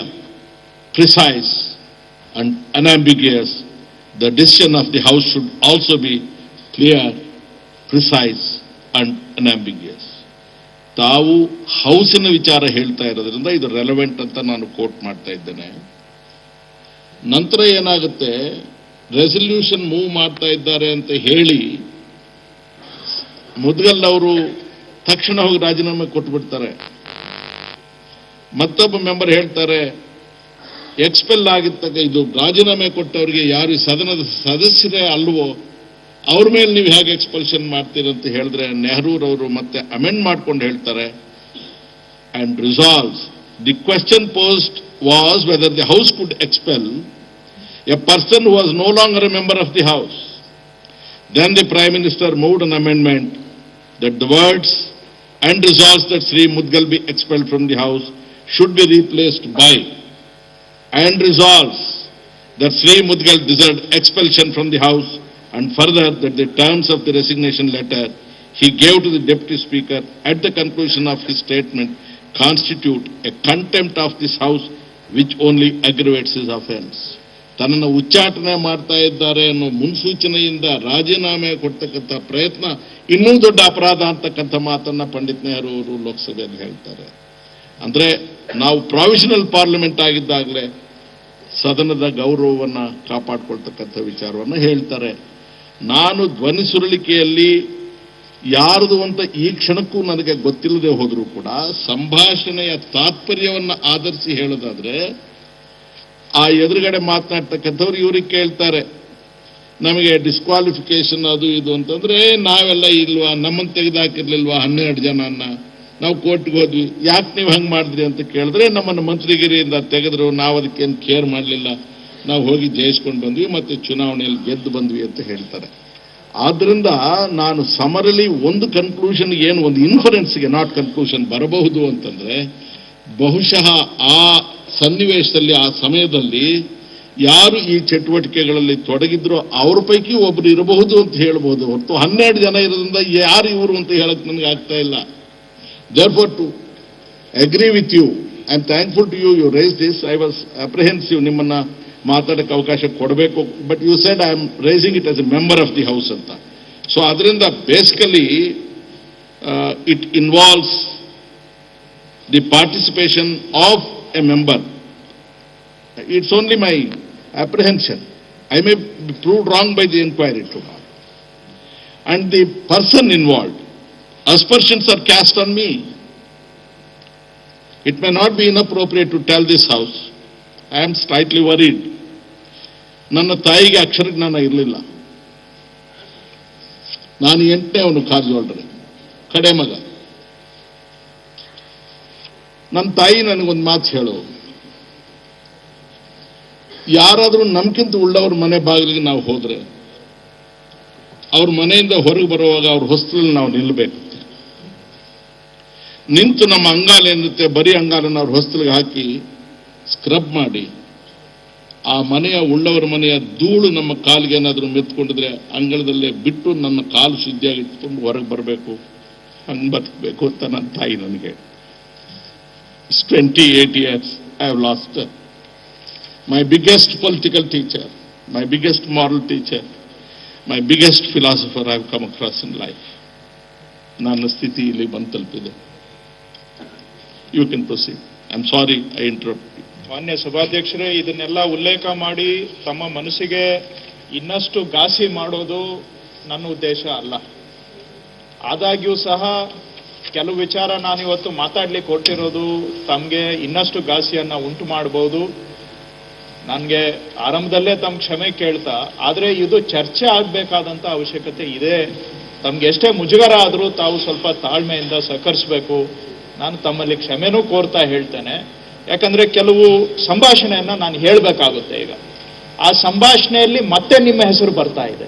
precise and unambiguous. The decision of the House should also be clear, precise and unambiguous. ತಾವು ಹೌಸಿನ ವಿಚಾರ ಹೇಳ್ತಾ ಇರೋದ್ರಿಂದ ಇದು relevant ಅಂತ ನಾನು coat ಮಾಡ್ತಾ ಇದ್ದೇನೆ. ನಂತರ ಏನಾಗುತ್ತೆ, ರೆಸಲ್ಯೂಷನ್ ಮೂವ್ ಮಾಡ್ತಾ ಇದ್ದಾರೆ ಅಂತ ಹೇಳಿ ಮುದ್ಗಲ್ ಅವರು ತಕ್ಷಣ ಹೋಗಿ ರಾಜೀನಾಮೆ ಕೊಟ್ಬಿಡ್ತಾರೆ. ಮತ್ತೊಬ್ಬ ಮೆಂಬರ್ ಹೇಳ್ತಾರೆ, ಎಕ್ಸ್ಪೆಲ್ ಆಗಿದ್ದಾಗ ಇದು ರಾಜೀನಾಮೆ ಕೊಟ್ಟವರಿಗೆ ಯಾರು ಈ ಸದನದ ಸದಸ್ಯರೇ ಅಲ್ವೋ ಅವ್ರ ಮೇಲೆ ನೀವು ಹೇಗೆ ಎಕ್ಸ್ಪಲ್ಷನ್ ಮಾಡ್ತೀರಂತ ಹೇಳಿದ್ರೆ, ನೆಹರೂರವರು ಮತ್ತೆ ಅಮೆಂಡ್ ಮಾಡ್ಕೊಂಡು ಹೇಳ್ತಾರೆ, and resolves the question posed was whether the house could expel a person who was no longer a member of the house. Then the Prime Minister moved an amendment that the words and resolves that Sri Mudgal be expelled from the House should be replaced by and resolves that Sri Mudgal deserved expulsion from the House, and further that the terms of the resignation letter he gave to the Deputy Speaker at the conclusion of his statement constitute a contempt of this House which only aggravates his offense. ತನ್ನನ್ನು ಉಚ್ಚಾಟನೆ ಮಾಡ್ತಾ ಇದ್ದಾರೆ ಅನ್ನೋ ಮುನ್ಸೂಚನೆಯಿಂದ ರಾಜೀನಾಮೆ ಕೊಡ್ತಕ್ಕಂಥ ಪ್ರಯತ್ನ ಇನ್ನೂ ದೊಡ್ಡ ಅಪರಾಧ ಅಂತಕ್ಕಂಥ ಮಾತನ್ನ ಪಂಡಿತ್ ನೆಹರು ಅವರು ಲೋಕಸಭೆಯಲ್ಲಿ ಹೇಳ್ತಾರೆ. ಅಂದ್ರೆ ನಾವು ಪ್ರಾವಿಷನಲ್ ಪಾರ್ಲಿಮೆಂಟ್ ಆಗಿದ್ದಾಗಲೇ ಸದನದ ಗೌರವವನ್ನ ಕಾಪಾಡ್ಕೊಳ್ತಕ್ಕಂಥ ವಿಚಾರವನ್ನು ಹೇಳ್ತಾರೆ. ನಾನು ಧ್ವನಿ ಸುರುಳಿಕೆಯಲ್ಲಿ ಯಾರದು ಅಂತ ಈ ಕ್ಷಣಕ್ಕೂ ನನಗೆ ಗೊತ್ತಿಲ್ಲದೆ ಹೋದರೂ ಕೂಡ ಸಂಭಾಷಣೆಯ ತಾತ್ಪರ್ಯವನ್ನು ಆಧರಿಸಿ ಹೇಳೋದಾದ್ರೆ, ಆ ಎದುರುಗಡೆ ಮಾತನಾಡ್ತಕ್ಕಂಥವ್ರು ಇವ್ರಿಗೆ ಕೇಳ್ತಾರೆ, ನಮಗೆ ಡಿಸ್ಕ್ವಾಲಿಫಿಕೇಶನ್ ಅದು ಇದು ಅಂತಂದ್ರೆ ನಾವೆಲ್ಲ ಇಲ್ವಾ, ನಮ್ಮನ್ನು ತೆಗೆದುಹಾಕಿರ್ಲಿಲ್ವಾ 12 ಜನನ್ನ, ನಾವು ಕೋರ್ಟ್ಗೆ ಹೋದ್ವಿ, ಯಾಕೆ ನೀವು ಹಂಗೆ ಮಾಡಿದ್ರಿ ಅಂತ ಕೇಳಿದ್ರೆ, ನಮ್ಮನ್ನು ಮಂತ್ರಿಗಿರಿಯಿಂದ ತೆಗೆದ್ರು, ನಾವು ಅದಕ್ಕೇನು ಕೇರ್ ಮಾಡಲಿಲ್ಲ, ನಾವು ಹೋಗಿ ಜಯಿಸ್ಕೊಂಡು ಬಂದ್ವಿ ಮತ್ತೆ ಚುನಾವಣೆಯಲ್ಲಿ ಗೆದ್ದು ಬಂದ್ವಿ ಅಂತ ಹೇಳ್ತಾರೆ. ಆದ್ರಿಂದ ನಾನು ಸಮರಲಿ ಒಂದು ಕನ್ಕ್ಲೂಷನ್, ಏನು ಒಂದು ಇನ್ಫರೆನ್ಸ್ಗೆ, ನಾಟ್ ಕನ್ಕ್ಲೂಷನ್ ಬರಬಹುದು ಅಂತಂದ್ರೆ, ಬಹುಶಃ ಆ ಸನ್ನಿವೇಶದಲ್ಲಿ ಆ ಸಮಯದಲ್ಲಿ ಯಾರು ಈ ಚಟುವಟಿಕೆಗಳಲ್ಲಿ ತೊಡಗಿದ್ರೋ ಅವ್ರ ಪೈಕಿ ಒಬ್ರು ಇರಬಹುದು ಅಂತ ಹೇಳಬಹುದು ಹೊರತು 12 ಜನ ಇರೋದ್ರಿಂದ ಯಾರು ಇವರು ಅಂತ ಹೇಳಕ್ ನನಗೆ ಆಗ್ತಾ ಇಲ್ಲ. Therefore, to agree with you, I am thankful to you, you raised this. I was apprehensive ನಿಮ್ಮನ್ನ ಮಾತಾಡಕ್ಕೆ ಅವಕಾಶ ಕೊಡಬೇಕು, but you said I am raising it as a member of the House ಅಂತ. So ಅದರಿಂದ basically it involves the participation of a member. It's only my apprehension. I may be proved wrong by the inquiry tomorrow. And the person involved, aspersions are cast on me. It may not be inappropriate to tell this House. I am slightly worried. ನನ್ನ ತಾಯಿಗೆ ಅಕ್ಷರಜ್ಞಾನ ಇರಲಿಲ್ಲ. ನಾನು 8ನೇವನು ಕಾರಜೋಳರೆ, ಕಡೆ ಮಗ. ನನ್ನ ತಾಯಿ ನನಗೊಂದು ಮಾತು ಹೇಳು, ಯಾರಾದರೂ ನಮ್ಗಿಂತ ಉಳ್ಳವ್ರ ಮನೆ ಬಾಗಿಲಿಗೆ ನಾವು ಹೋದ್ರೆ ಅವ್ರ ಮನೆಯಿಂದ ಹೊರಗೆ ಬರುವಾಗ ಅವ್ರ ಹೊಸ್ತಲಲ್ಲಿ ನಾವು ನಿಲ್ಲಬೇಕು. ನಿಂತು ನಮ್ಮ ಅಂಗಾಲ ಏನಿರುತ್ತೆ ಬರೀ ಅಂಗಾಲನ್ನು ಅವ್ರ ಹೊಸ್ತಲಿಗೆ ಹಾಕಿ ಸ್ಕ್ರಬ್ ಮಾಡಿ ಆ ಮನೆಯ ಉಳ್ಳವರ ಮನೆಯ ಧೂಳು ನಮ್ಮ ಕಾಲಿಗೆ ಏನಾದರೂ ಮೆತ್ಕೊಂಡಿದ್ರೆ ಅಂಗಳದಲ್ಲೇ ಬಿಟ್ಟು ನನ್ನ ಕಾಲು ಶುದ್ಧಿಯಾಗಿ ಇಟ್ಕೊಂಡು ಹೊರಗೆ ಬರಬೇಕು, ಹಂಗೆ ಬದುಕಬೇಕು ಅಂತ ನನ್ನ ತಾಯಿ ನನಗೆ. 28 years I have lost my biggest political teacher, my biggest moral teacher, my biggest philosopher I have come across in life. ನನ್ನ ಸ್ಥಿತಿ ಇಲ್ಲಿ ಬಂದು ತಲುಪಿದೆ. You can proceed. I am sorry I interrupt. ಮಾನ್ಯ ಸಭಾಧ್ಯಕ್ಷರೇ, ಇದನ್ನೆಲ್ಲ ಉಲ್ಲೇಖ ಮಾಡಿ ತಮ್ಮ ಮನಸ್ಸಿಗೆ ಇನ್ನಷ್ಟು ಘಾಸಿ ಮಾಡೋದು ನನ್ನ ಉದ್ದೇಶ ಅಲ್ಲ. ಆದಾಗ್ಯೂ ಸಹ ಕೆಲವು ವಿಚಾರ ನಾನಿವತ್ತು ಮಾತಾಡ್ಲಿಕ್ಕೆ ಹೊರಟಿರೋದು ತಮಗೆ ಇನ್ನಷ್ಟು ಘಾಸಿಯನ್ನ ಉಂಟು ಮಾಡಬಹುದು. ನನಗೆ ಆರಂಭದಲ್ಲೇ ತಮ್ಮ ಕ್ಷಮೆ ಕೇಳ್ತಾ, ಆದರೆ ಇದು ಚರ್ಚೆ ಆಗಬೇಕಾದಂತ ಅವಶ್ಯಕತೆ ಇದೆ. ತಮ್ಗೆ ಎಷ್ಟೇ ಮುಜುಗರ ಆದರೂ ತಾವು ಸ್ವಲ್ಪ ತಾಳ್ಮೆಯಿಂದ ಸಹಕರಿಸಬೇಕು. ನಾನು ತಮ್ಮಲ್ಲಿ ಕ್ಷಮೆನೂ ಕೋರ್ತಾ ಹೇಳ್ತೇನೆ. ಯಾಕಂದ್ರೆ ಕೆಲವು ಸಂಭಾಷಣೆಯನ್ನ ನಾನು ಹೇಳಬೇಕಾಗುತ್ತೆ. ಈಗ ಆ ಸಂಭಾಷಣೆಯಲ್ಲಿ ಮತ್ತೆ ನಿಮ್ಮ ಹೆಸರು ಬರ್ತಾ ಇದೆ.